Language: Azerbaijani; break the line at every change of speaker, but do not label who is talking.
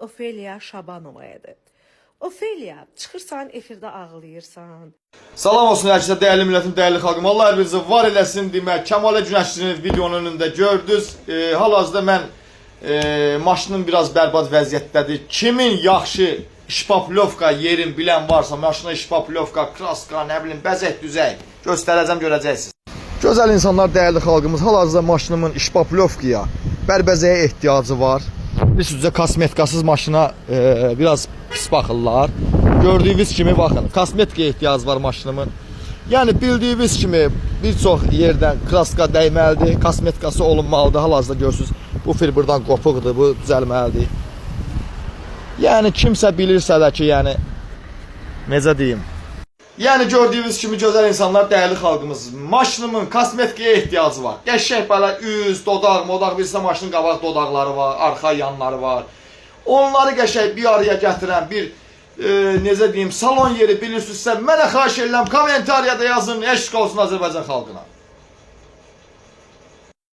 Ofeliya Şabanova idi. Ofeliya, çıxırsan efirdə ağlayırsan.
Salam olsun hər kəsə, dəyərli millətim, dəyərli xalqım. Allah hər birinizi var eləsin demək. Kəmalə Günəşçinin videonun önündə gördünüz. Hal-hazırda mən maşının biraz bərbad vəziyyətdədir. Kimin yaxşı şpaplovka yerin bilən varsa, maşına şpaplovka, kraska, nə bilim, bəzək düzək göstərəcəm, görəcəksiniz. Gözəl insanlar, dəyərli xalqımız, hal-hazırda maşınımın şpaplovkaya, bərbəzəyə ehtiyacı var. Üst-üzə kosmetikasız maşına biraz pis baxırlar. Gördüyünüz kimi baxın, kosmetikaya ehtiyacı var maşınımın. Yəni bildiyiniz kimi bir çox yerdən kraska dəyməlidir, kosmetikası olunmalıdır. Hal-hazırda görürsünüz, bu fir buradan qopuqdur, bu düzəlməlidir. Yəni kimsə bilirsə də ki, yəni necə deyim? Yəni gördüyünüz kimi gözəl insanlar, dəyərli xalqımız, maşınımın kosmetikaya ehtiyacı var. Qəşəng belə üz, dodaq, modaq, bilirsə maşının qabaq dodaqları var, arxa yanları var. Onları qəşəng bir araya gətirən bir necə deyim, salon yeri bilirsinizsə, mənə xahiş edirəm, kommentariyada yazın, eşq olsun Azərbaycan xalqına.